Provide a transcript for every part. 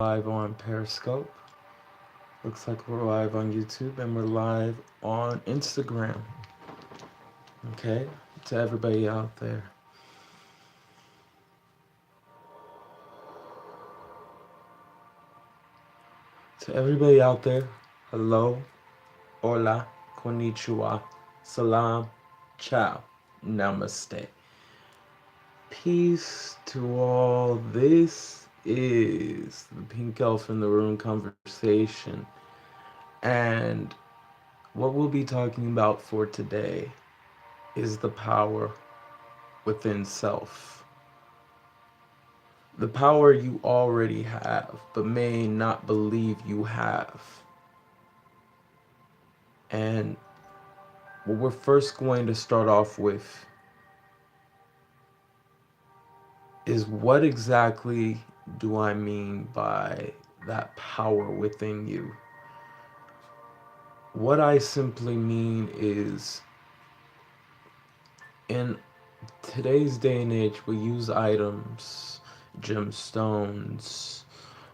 Live on Periscope. Looks like we're live on YouTube and we're live on Instagram. Okay, to everybody out there. To everybody out there, hello, hola, Konnichiwa, Salaam, Ciao Namaste. Peace to all. This is the Pink Elf in the Room conversation. And what we'll be talking about for today is the power within self. The power you already have, but may not believe you have. And what we're first going to start off with is what exactly do I mean by that power within you? What I simply mean is in today's day and age, we use items, gemstones,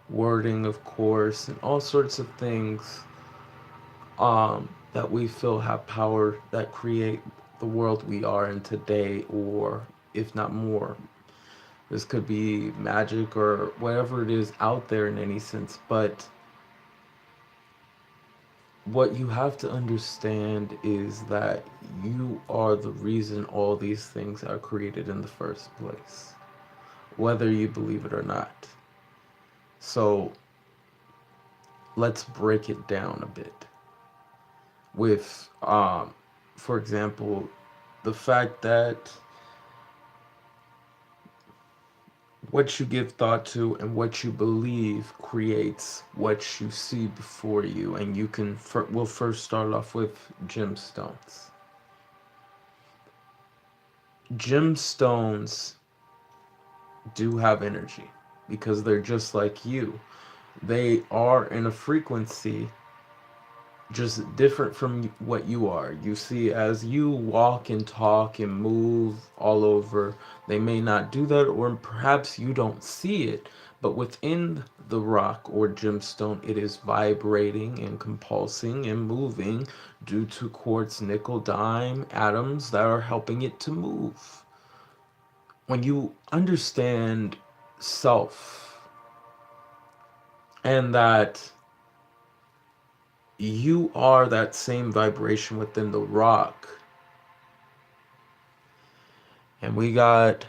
wording, of course, and all sorts of things that we feel have power that create the world we are in today, or if not more. This could be magic or whatever it is out there in any sense, but what you have to understand is that you are the reason all these things are created in the first place, whether you believe it or not. So let's break it down a bit with, for example, the fact that what you give thought to and what you believe creates what you see before you. And you can, we'll first start off with gemstones. Gemstones do have energy because they're just like you. They are in a frequency just different from what you are. You see, as you walk and talk and move all over, they may not do that, or perhaps you don't see it, but within the rock or gemstone, it is vibrating and compulsing and moving due to quartz, nickel, dime atoms that are helping it to move. When you understand self and that you are that same vibration within the rock. And we got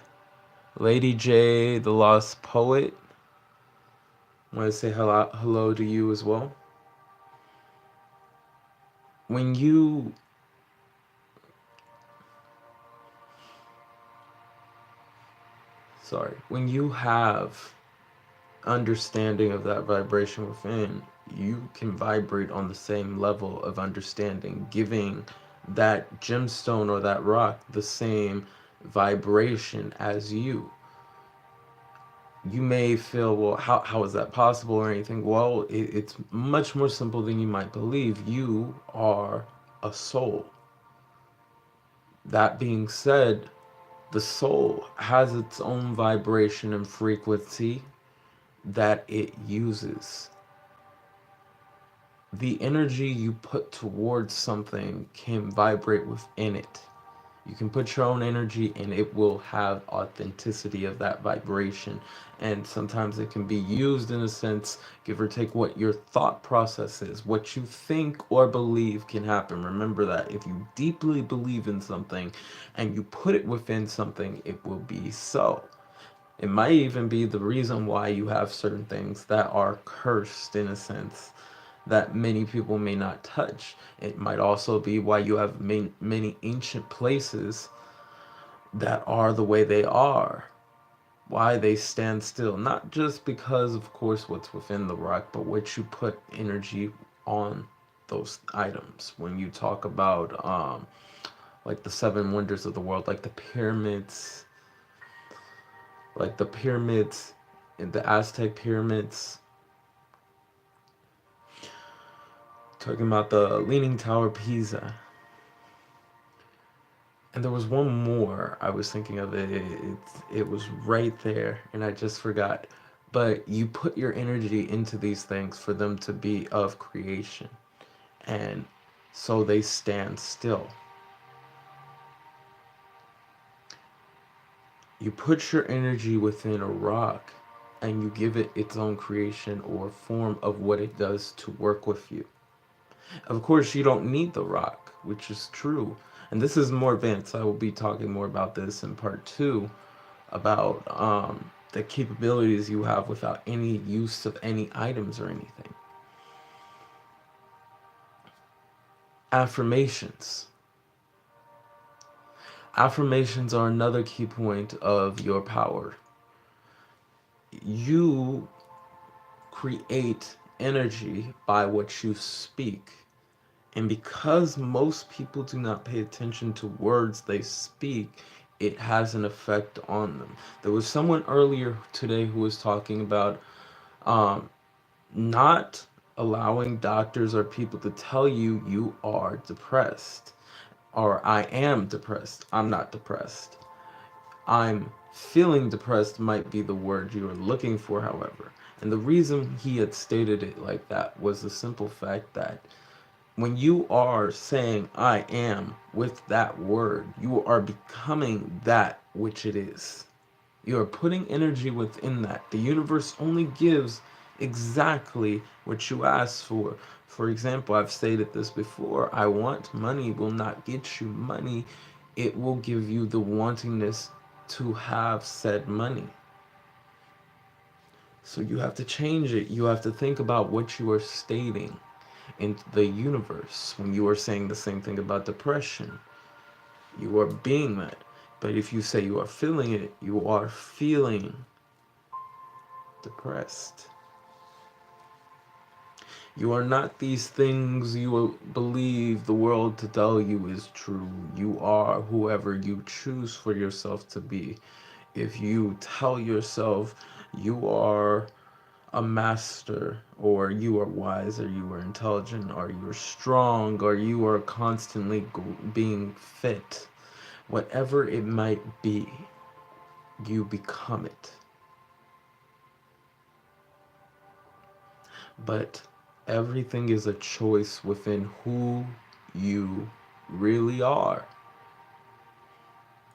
Lady J, the Lost Poet. I want to say hello to you as well. When you when you have understanding of that vibration within, you can vibrate on the same level of understanding, giving that gemstone or that rock the same vibration as you. You may feel, well, how is that possible or anything? Well, it's much more simple than you might believe. You are a soul. That being said, the soul has its own vibration and frequency that it uses. The energy you put towards something can vibrate within it. You can put your own energy and it will have authenticity of that vibration. And sometimes it can be used in a sense, give or take what your thought process is, what you think or believe can happen. Remember that if you deeply believe in something and you put it within something, it will be so. It might even be the reason why you have certain things that are cursed in a sense that many people may not touch. It might also be why you have many ancient places that are the way they are, why they stand still. Not just because, of course, what's within the rock, but what you put energy on those items. When you talk about like the seven wonders of the world, like the pyramids, and the Aztec pyramids, talking about the Leaning Tower of Pisa. And there was one more I was thinking of. It was right there, and I just forgot. But you put your energy into these things for them to be of creation. And so they stand still. You put your energy within a rock and you give it its own creation or form of what it does to work with you. Of course, you don't need the rock, which is true. And this is more advanced. I will be talking more about this in part 2 about the capabilities you have without any use of any items or anything. Affirmations. Affirmations are another key point of your power. You create energy by what you speak. And because most people do not pay attention to words they speak, it has an effect on them. There was someone earlier today who was talking about um, not allowing doctors or people to tell you you are depressed or I am depressed. I'm not depressed. I'm feeling depressed might be the word you are looking for, however. And the reason he had stated it like that was the simple fact that when you are saying I am with that word, you are becoming that which it is. You are putting energy within that. The universe only gives exactly what you ask for. For example, I've stated this before. I want money will not get you money. It will give you the wantingness to have said money. So you have to change it. You have to think about what you are stating in the universe. When you are saying the same thing about depression, you are being that. But if you say you are feeling it, you are feeling depressed. You are not these things you believe the world to tell you is true. You are whoever you choose for yourself to be. If you tell yourself you are a master, or you are wise, or you are intelligent, or you're strong, or you are constantly being fit, whatever it might be, you become it. But everything is a choice within who you really are.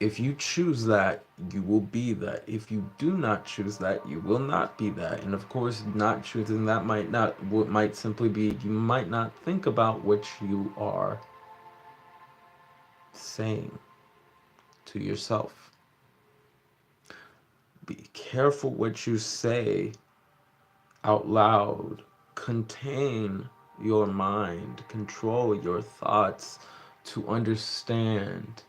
If you choose that, you will be that. If you do not choose that, you will not be that. And of course, not choosing that might simply be you might not think about what you are saying to yourself. Be careful what you say out loud. Contain your mind, control your thoughts to understand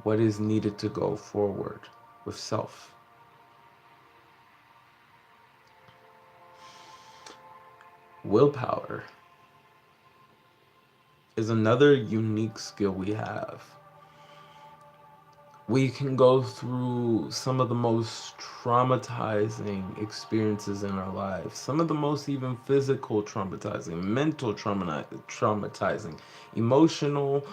what is needed to go forward with self. Willpower is another unique skill we have. We can go through some of the most traumatizing experiences in our lives, some of the most even physical traumatizing, mental traumatizing, emotional,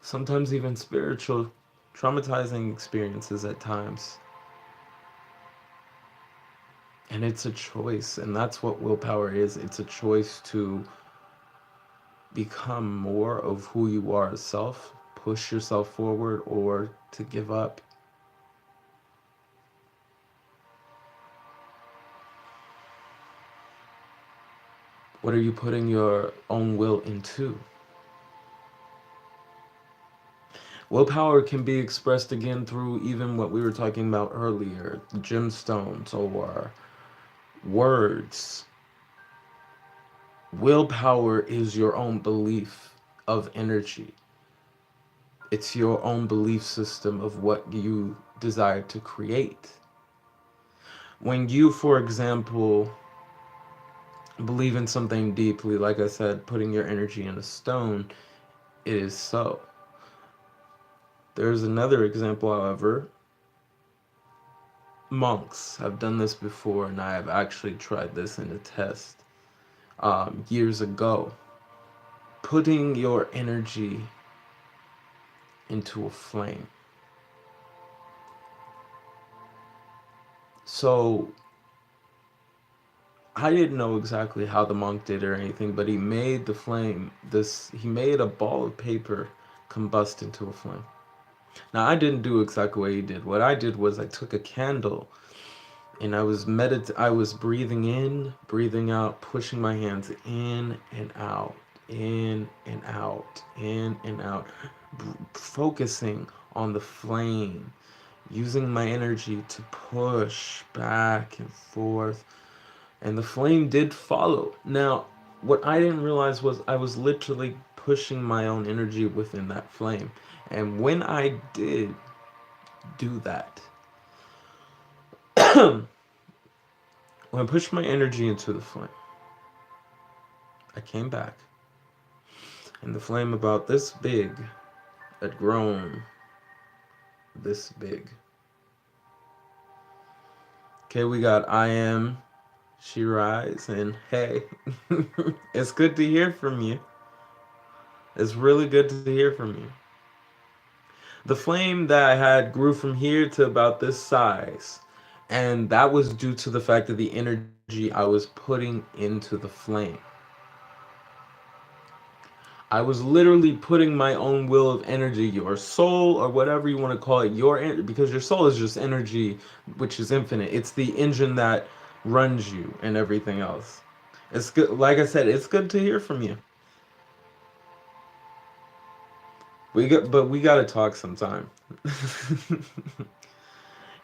sometimes even spiritual traumatizing experiences at times. And it's a choice, and that's what willpower is. It's a choice to become more of who you are as self, push yourself forward, or to give up. What are you putting your own will into? Willpower can be expressed again through even what we were talking about earlier, gemstones or words. Willpower is your own belief of energy. It's your own belief system of what you desire to create. When you, for example, believe in something deeply, like I said, putting your energy in a stone, it is so. There's another example, however. Monks have done this before, and I have actually tried this in a test years ago. Putting your energy into a flame. So I didn't know exactly how the monk did or anything, but he made the flame, he made a ball of paper combust into a flame. Now, I didn't do exactly what he did. What I did was I took a candle and I was breathing in, breathing out, pushing my hands in and out, in and out, in and out, focusing on the flame, using my energy to push back and forth, and the flame did follow. Now, what I didn't realize was I was literally pushing my own energy within that flame. And when I did do that, when I pushed my energy into the flame, I came back, and the flame about this big had grown this big. Okay, we got I am She Rise, and hey, it's good to hear from you. It's really good to hear from you. The flame that I had grew from here to about this size, and that was due to the fact of the energy I was putting into the flame. I was literally putting my own will of energy, your soul, or whatever you want to call it, because your soul is just energy, which is infinite. It's the engine that runs you and everything else. It's good. Like I said, it's good to hear from you. But we gotta talk sometime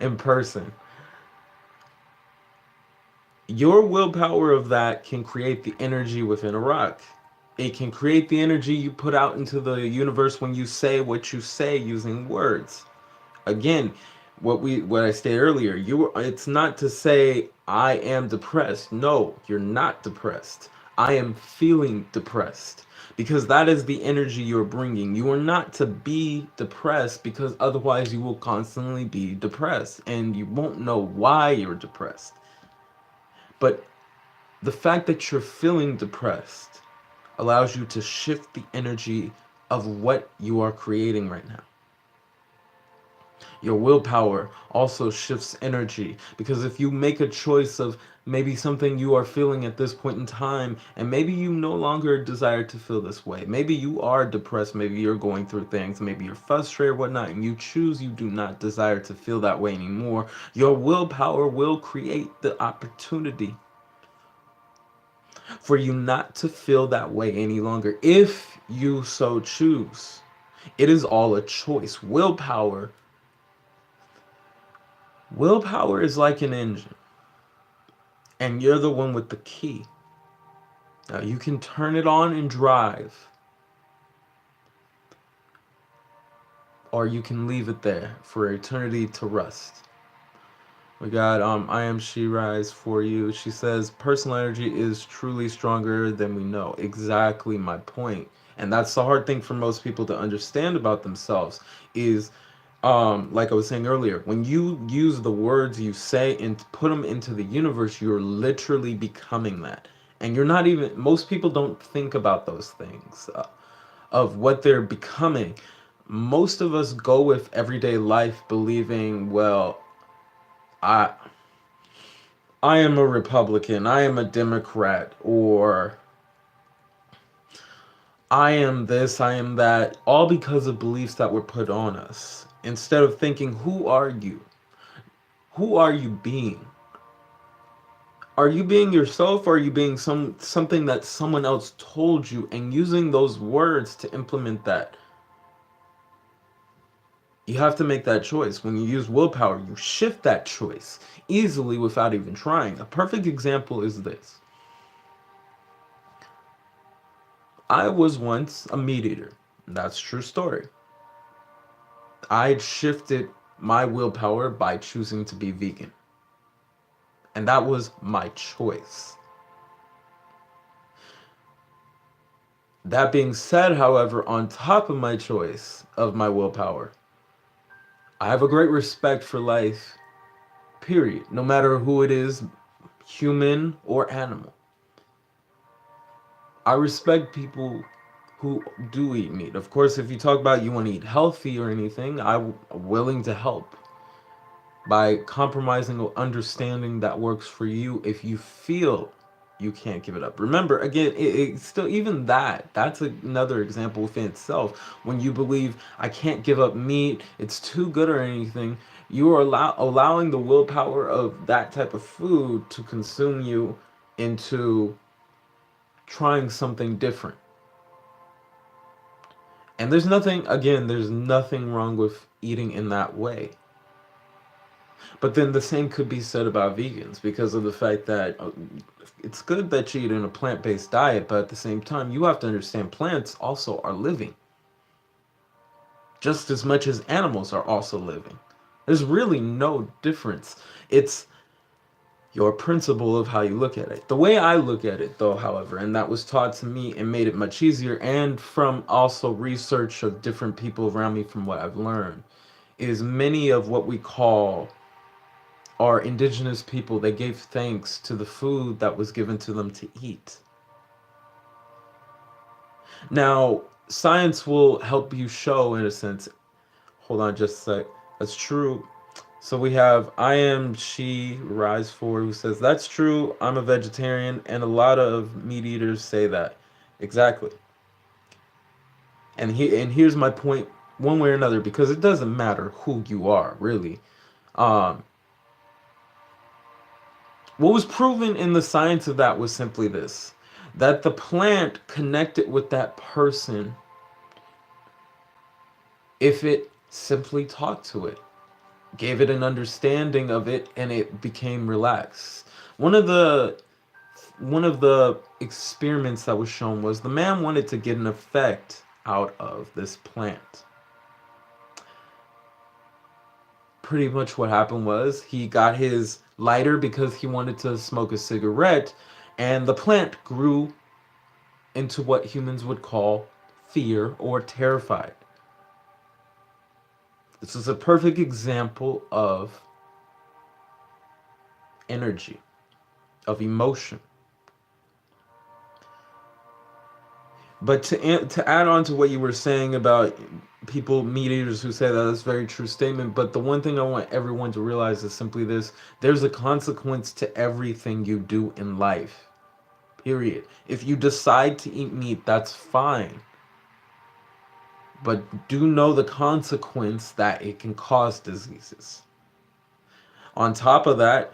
in person. Your willpower of that can create the energy within a rock. It can create the energy you put out into the universe when you say what you say using words. Again, what I stated earlier, it's not to say I am depressed. No, you're not depressed. I am feeling depressed, because that is the energy you're bringing. You are not to be depressed, because otherwise you will constantly be depressed and you won't know why you're depressed. But the fact that you're feeling depressed allows you to shift the energy of what you are creating right now. Your willpower also shifts energy, because if you make a choice of maybe something you are feeling at this point in time, and maybe you no longer desire to feel this way, maybe you are depressed, maybe you're going through things, maybe you're frustrated or whatnot, and you choose you do not desire to feel that way anymore, your willpower will create the opportunity for you not to feel that way any longer if you so choose. It is all a choice. Willpower is like an engine, and you're the one with the key. Now you can turn it on and drive, or you can leave it there for eternity to rust. We got I am She Rise for you. She says personal energy is truly stronger than we know. Exactly my point. And that's the hard thing for most people to understand about themselves is like I was saying earlier, when you use the words you say and put them into the universe, you're literally becoming that. And you're not even, most people don't think about those things of what they're becoming. Most of us go with everyday life believing, well, I I am a Republican, I am a Democrat, or I am this, I am that, all because of beliefs that were put on us. Instead of thinking, who are you? Who are you being? Are you being yourself, or are you being something that someone else told you, and using those words to implement that? You have to make that choice. When you use willpower, you shift that choice easily without even trying. A perfect example is this. I was once a meat eater. That's a true story. I shifted my willpower by choosing to be vegan. And that was my choice. That being said, however, on top of my choice of my willpower, I have a great respect for life, period. No matter who it is, human or animal. I respect people who do eat meat. Of course, if you talk about you want to eat healthy or anything, I'm willing to help. by compromising or understanding that works for you if you feel you can't give it up. Remember, again, it's still, even that's another example within itself. When you believe, I can't give up meat, it's too good or anything, you are allowing the willpower of that type of food to consume you into trying something different. And there's nothing wrong with eating in that way. But then the same could be said about vegans, because of the fact that it's good that you eat in a plant-based diet, but at the same time, you have to understand plants also are living just as much as animals are also living. There's really no difference. It's your principle of how you look at it. The way I look at it, though, however, and that was taught to me and made it much easier, and from also research of different people around me from what I've learned, is many of what we call our indigenous people, they gave thanks to the food that was given to them to eat. Now, science will help you show, in a sense, hold on just a sec, that's true. So we have I am she rise for, who says that's true, I'm a vegetarian, and a lot of meat eaters say that. Exactly. And here's my point, one way or another, because it doesn't matter who you are, really. Um, what was proven in the science of that was simply this, that the plant connected with that person if it simply talked to it, gave it an understanding of it, and it became relaxed. One of the one of the experiments that was shown was the man wanted to get an effect out of this plant. Pretty much what happened was he got his lighter because he wanted to smoke a cigarette, and the plant grew into what humans would call fear or terrified. This is a perfect example of energy, of emotion. But to add on to what you were saying about people, meat eaters, who say that, that's a very true statement. But the one thing I want everyone to realize is simply this: there's a consequence to everything you do in life. Period. If you decide to eat meat, that's fine. But do know the consequence that it can cause diseases. On top of that,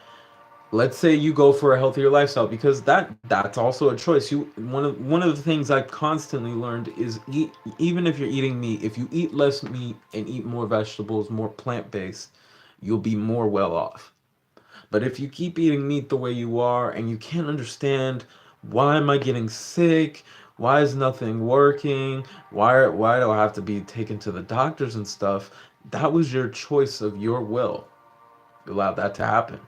let's say you go for a healthier lifestyle, because that's also a choice. You one of the things I've constantly learned is, even if you're eating meat, if you eat less meat and eat more vegetables, more plant-based, you'll be more well off. But if you keep eating meat the way you are and you can't understand, why am I getting sick, why is nothing working, why do I have to be taken to the doctors and stuff, that was your choice of your will. You allowed that to happen.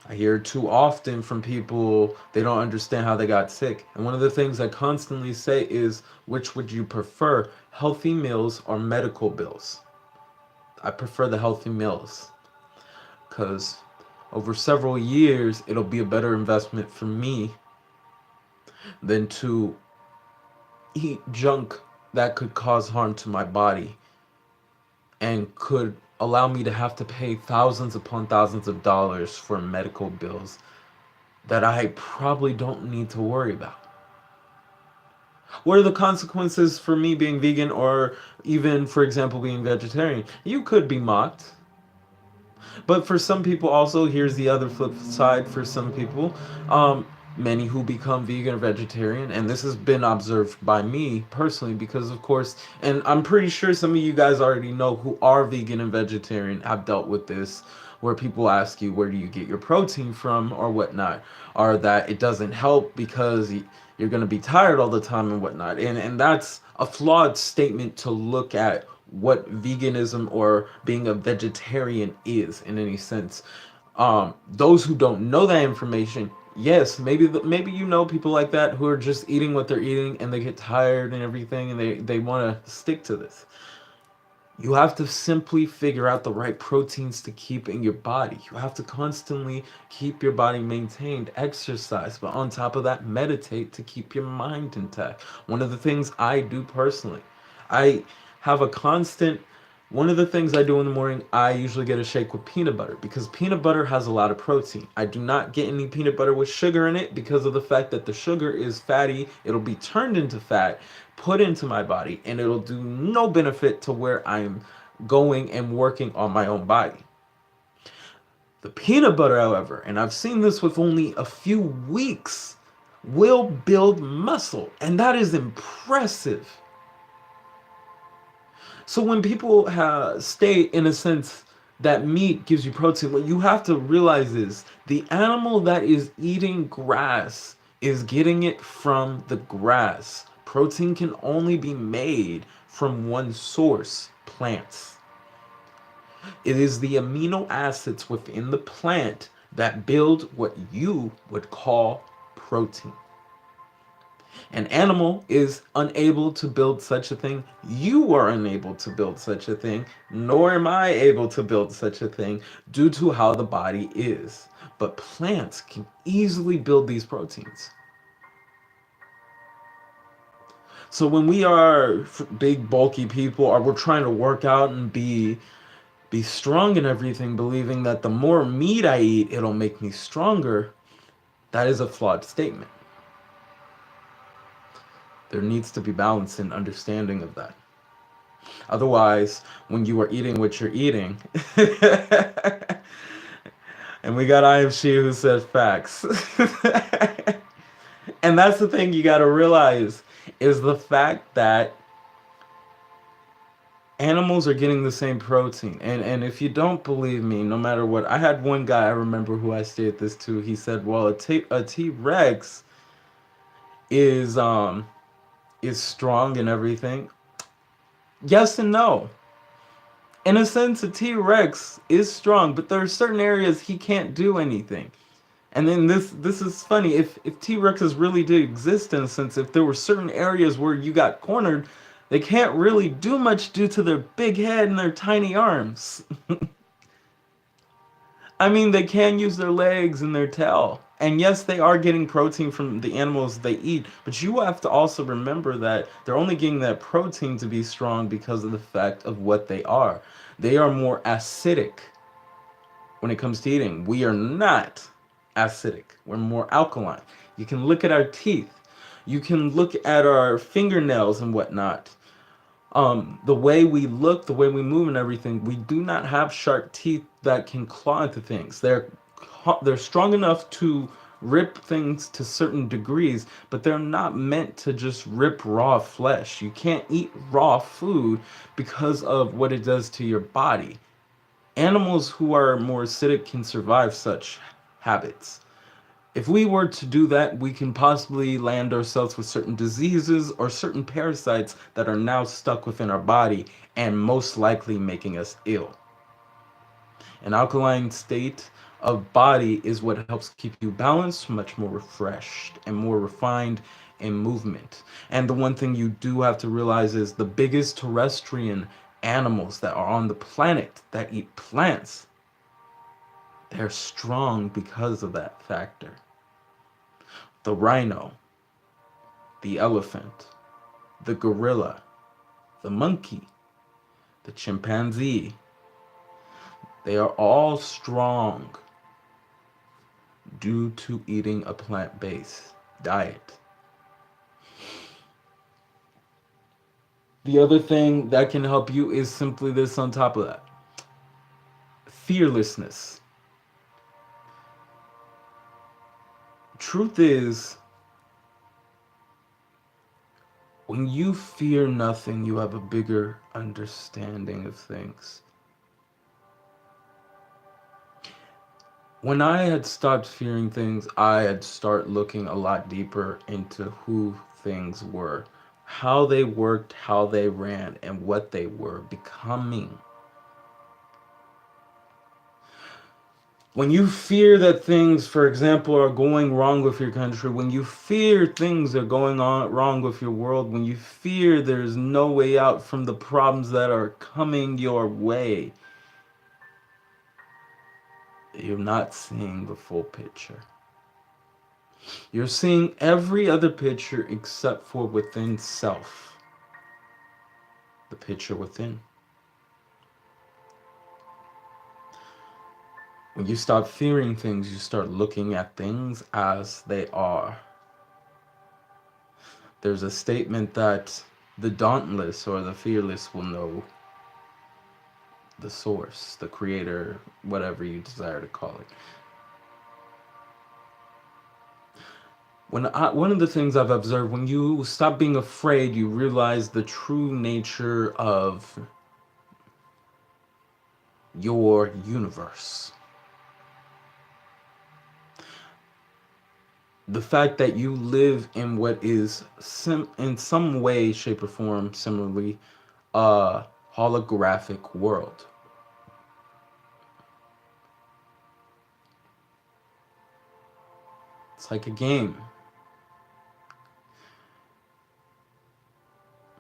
I hear too often from people, they don't understand how they got sick. And one of the things I constantly say is, which would you prefer, healthy meals or medical bills? I prefer the healthy meals, because over several years, it'll be a better investment for me than to eat junk that could cause harm to my body and could allow me to have to pay thousands upon thousands of dollars for medical bills that I probably don't need to worry about. What are the consequences for me being vegan, or even, for example, being vegetarian? You could be mocked. But for some people, also, here's the other flip side for some people. Um, Many who become vegan or vegetarian, and this has been observed by me personally, because, of course, and I'm pretty sure some of you guys already know who are vegan and vegetarian have dealt with this, where people ask you, where do you get your protein from, or whatnot, or that it doesn't help because you're going to be tired all the time and whatnot. And that's a flawed statement to look at what veganism or being a vegetarian is in any sense. Those who don't know that information, yes, maybe you know people like that who are just eating what they're eating and they get tired and everything, and they want to stick to this. You have to simply figure out the right proteins to keep in your body. You have to constantly keep your body maintained, exercise, but on top of that, meditate to keep your mind intact. One of the things I do personally, I have a constant One of the things I do in the morning, I usually get a shake with peanut butter because peanut butter has a lot of protein. I do not get any peanut butter with sugar in it because of the fact that the sugar is fatty. It'll be turned into fat, put into my body, and it'll do no benefit to where I'm going and working on my own body. The peanut butter, however, and I've seen this with only a few weeks, will build muscle, and that is impressive. So when people state, in a sense, that meat gives you protein, what you have to realize is the animal that is eating grass is getting it from the grass. Protein can only be made from one source, plants. It is the amino acids within the plant that build what you would call protein. An animal is unable to build such a thing. You are unable to build such a thing, nor am I able to build such a thing due to how the body is. But plants can easily build these proteins. So when we are big, bulky people, or we're trying to work out and be strong and everything, believing that the more meat I eat, it'll make me stronger, that is a flawed statement. There needs to be balance and understanding of that. Otherwise, when you are eating what you're eating, and we got I am she who says facts. And that's the thing you got to realize is the fact that animals are getting the same protein. And if you don't believe me, no matter what, I had one guy I remember who I stated this to. He said, "Well, a T-Rex is strong and everything." Yes and no. In a sense, a T-Rex is strong, but there are certain areas he can't do anything. And then this is funny. If T-Rexes really did exist in a sense, if there were certain areas where you got cornered, they can't really do much due to their big head and their tiny arms. I mean, they can use their legs and their tail. And yes, they are getting protein from the animals they eat, but you have to also remember that they're only getting that protein to be strong because of the fact of what they are. They are more acidic when it comes to eating. We are not acidic. We're more alkaline. You can look at our teeth. You can look at our fingernails and whatnot. The way we look, the way we move and everything, we do not have sharp teeth that can claw into things. They're strong enough to rip things to certain degrees, but they're not meant to just rip raw flesh. You can't eat raw food because of what it does to your body. Animals who are more acidic can survive such habits. If we were to do that, we can possibly land ourselves with certain diseases or certain parasites that are now stuck within our body and most likely making us ill. An alkaline state of body is what helps keep you balanced, much more refreshed, and more refined in movement. And the one thing you do have to realize is the biggest terrestrial animals that are on the planet that eat plants, they're strong because of that factor. The rhino, the elephant, the gorilla, the monkey, the chimpanzee, they are all strong due to eating a plant-based diet. The other thing that can help you is simply this on top of that. Fearlessness. Truth is, when you fear nothing, you have a bigger understanding of things. When I had stopped fearing things, I had started looking a lot deeper into who things were, how they worked, how they ran, and what they were becoming. When you fear that things, for example, are going wrong with your country, when you fear things are going on wrong with your world, when you fear there's no way out from the problems that are coming your way, you're not seeing the full picture. You're seeing every other picture except for within self, the picture within. When you stop fearing things, you start looking at things as they are. There's a statement that the dauntless or the fearless will know the source, the creator, whatever you desire to call it. One of the things I've observed, when you stop being afraid, you realize the true nature of your universe. The fact that you live in what is in some way, shape, or form, similarly, a holographic world. It's like a game.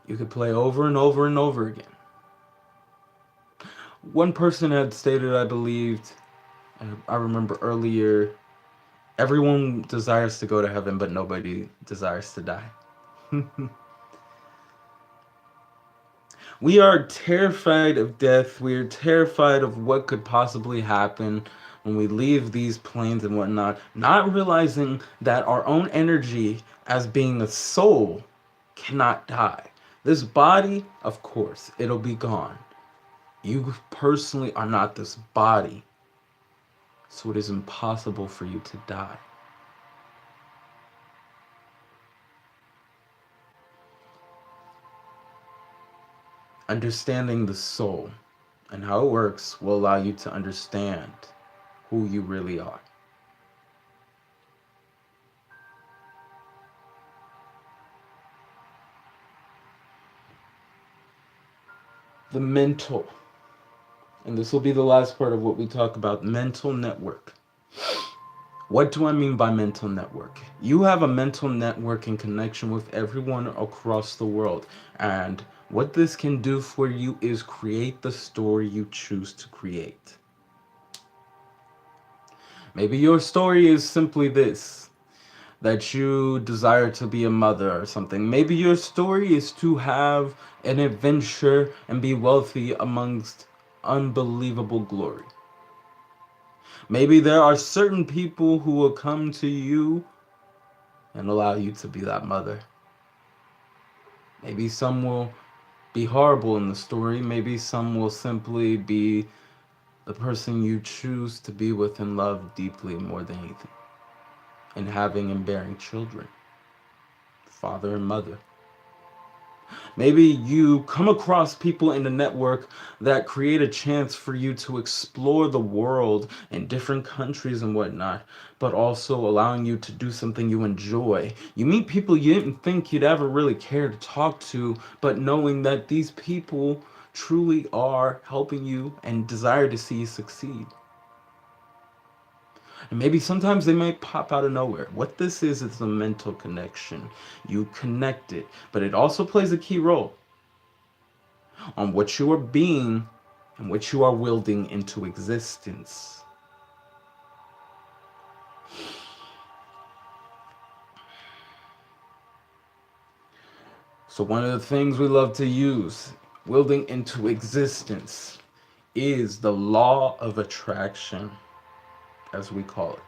You could play over and over and over again. One person had stated, I believed, I remember earlier, everyone desires to go to heaven, but nobody desires to die. We are terrified of death. We are terrified of what could possibly happen when we leave these planes and whatnot, not realizing that our own energy, as being a soul, cannot die. This body, of course, it'll be gone. You personally are not this body, so it is impossible for you to die. Understanding the soul and how it works will allow you to understand who you really are. The mental, and this will be the last part of what we talk about, mental network. What do I mean by mental network? You have a mental network in connection with everyone across the world, and what this can do for you is create the story you choose to create. Maybe your story is simply this, that you desire to be a mother or something. Maybe your story is to have an adventure and be wealthy amongst unbelievable glory. Maybe there are certain people who will come to you and allow you to be that mother. Maybe some will be horrible in the story. Maybe some will simply be the person you choose to be with and love deeply more than anything. And having and bearing children, father and mother. Maybe you come across people in the network that create a chance for you to explore the world in different countries and whatnot, but also allowing you to do something you enjoy. You meet people you didn't think you'd ever really care to talk to, but knowing that these people truly are helping you and desire to see you succeed. And maybe sometimes they might pop out of nowhere. What this is a mental connection. You connect it, but it also plays a key role on what you are being and what you are wielding into existence. So one of the things we love to use, wielding into existence, is the law of attraction, as we call it.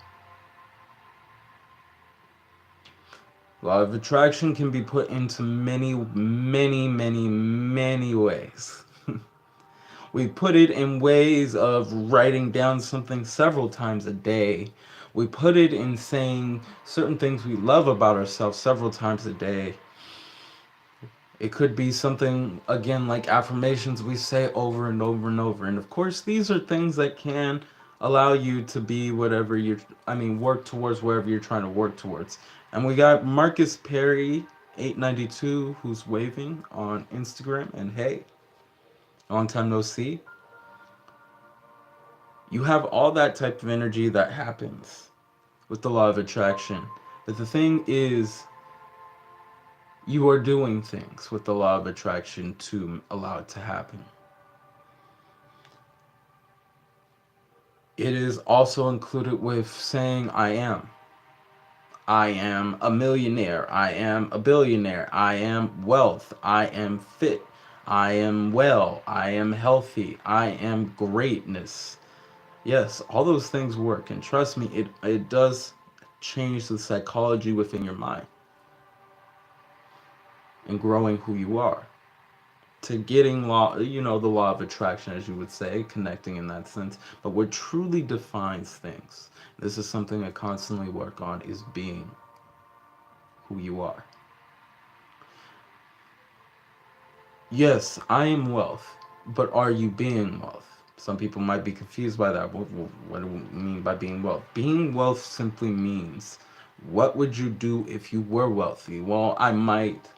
Law of attraction can be put into many, many, many, many ways. We put it in ways of writing down something several times a day. We put it in saying certain things we love about ourselves several times a day. It could be something, again, like affirmations we say over and over and over. And of course, these are things that can allow you to be whatever work towards wherever you're trying to work towards. And we got Marcus Perry 892 who's waving on Instagram, and hey, long time no see. You have all that type of energy that happens with the law of attraction. But the thing is, you are doing things with the law of attraction to allow it to happen. It is also included with saying, I am. I am a millionaire. I am a billionaire. I am wealth. I am fit. I am well. I am healthy. I am greatness. Yes, all those things work, and trust me, it does change the psychology within your mind and growing who you are. To getting law, the law of attraction, as you would say, connecting in that sense. But what truly defines things, this is something I constantly work on, is being who you are. Yes, I am wealth, but are you being wealth? Some people might be confused by that. What do we mean by being wealth? Being wealth simply means, what would you do if you were wealthy? Well, I might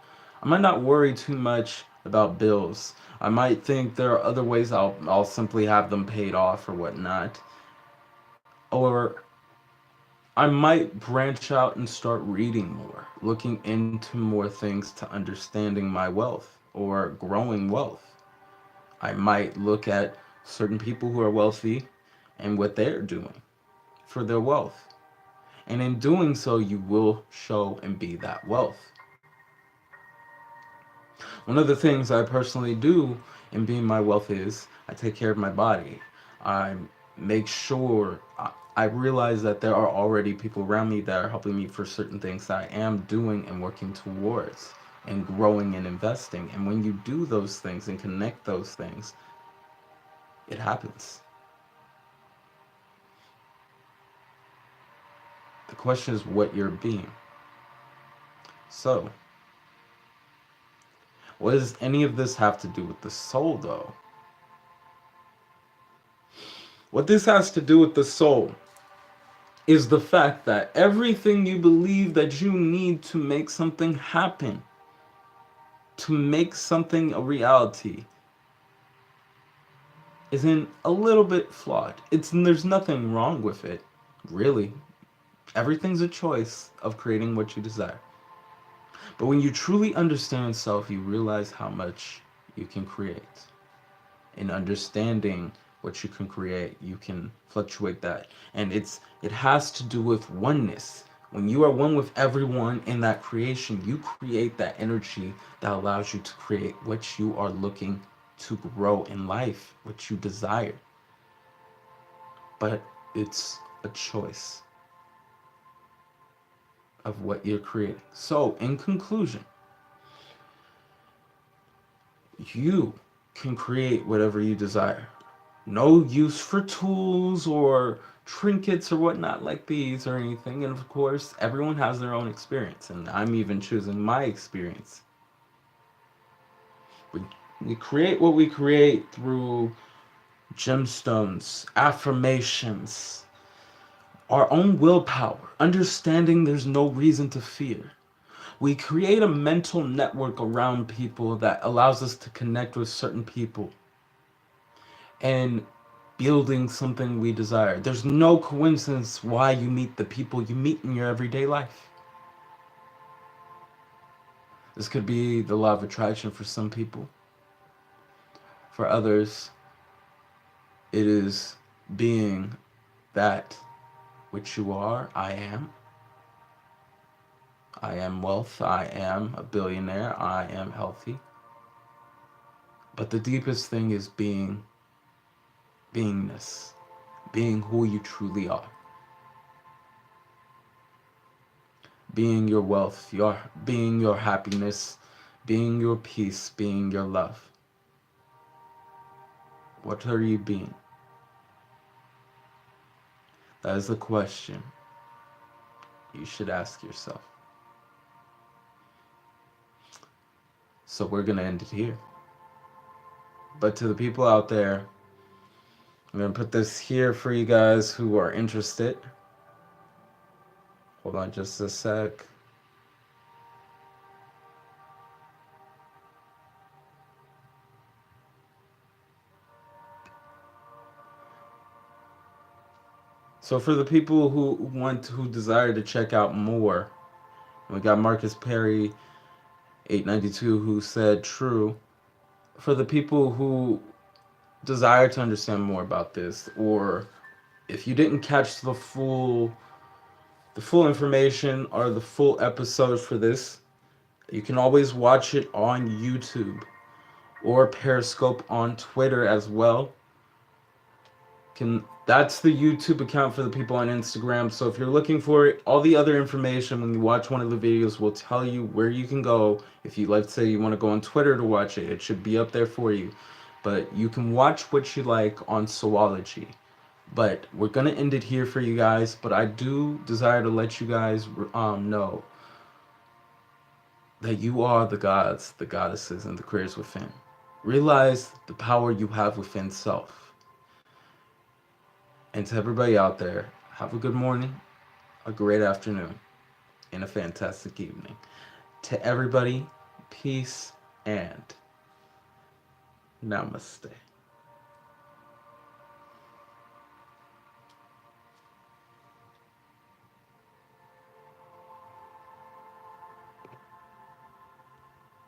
not worry too much about bills. I might think there are other ways I'll simply have them paid off or whatnot. Or I might branch out and start reading more, looking into more things to understanding my wealth or growing wealth. I might look at certain people who are wealthy and what they're doing for their wealth. And in doing so, you will show and be that wealth. One of the things I personally do in being my wealth is I take care of my body. I make sure I realize that there are already people around me that are helping me for certain things that I am doing and working towards and growing and investing. And when you do those things and connect those things, it happens. The question is what you're being. So, what does any of this have to do with the soul, though? What this has to do with the soul is the fact that everything you believe that you need to make something happen, to make something a reality, isn't a little bit flawed. There's nothing wrong with it, really. Everything's a choice of creating what you desire. But when you truly understand self, you realize how much you can create. In understanding what you can create, you can fluctuate that. And it has to do with oneness. When you are one with everyone in that creation, you create that energy that allows you to create what you are looking to grow in life, what you desire. But it's a choice of what you're creating. So, in conclusion, you can create whatever you desire. No use for tools or trinkets or whatnot like these or anything. And of course, everyone has their own experience, and I'm even choosing my experience. We, we create what we create through gemstones, affirmations, our own willpower, understanding there's no reason to fear. We create a mental network around people that allows us to connect with certain people and building something we desire. There's no coincidence why you meet the people you meet in your everyday life. This could be the law of attraction for some people. For others, it is being that which you are. I am. I am wealth. I am a billionaire. I am healthy. But the deepest thing is beingness, being who you truly are. Being your wealth, being your happiness, being your peace, being your love. What are you being? That is the question you should ask yourself. So we're going to end it here. But to the people out there, I'm going to put this here for you guys who are interested. Hold on just a sec. So for the people who desire to check out more, we got Marcus Perry 892 who said true. For the people who desire to understand more about this, or if you didn't catch the full information or the full episode for this, you can always watch it on YouTube or Periscope on Twitter as well. Can That's the YouTube account for the people on Instagram. So if you're looking for it, all the other information when you watch one of the videos will tell you where you can go. If you, let's say you want to go on Twitter to watch it, it should be up there for you. But you can watch what you like on Soulology. But we're gonna end it here for you guys. But I do desire to let you guys know that you are the gods, the goddesses, and the creators within. Realize the power you have within self. And to everybody out there, have a good morning, a great afternoon, and a fantastic evening. To everybody, peace and namaste.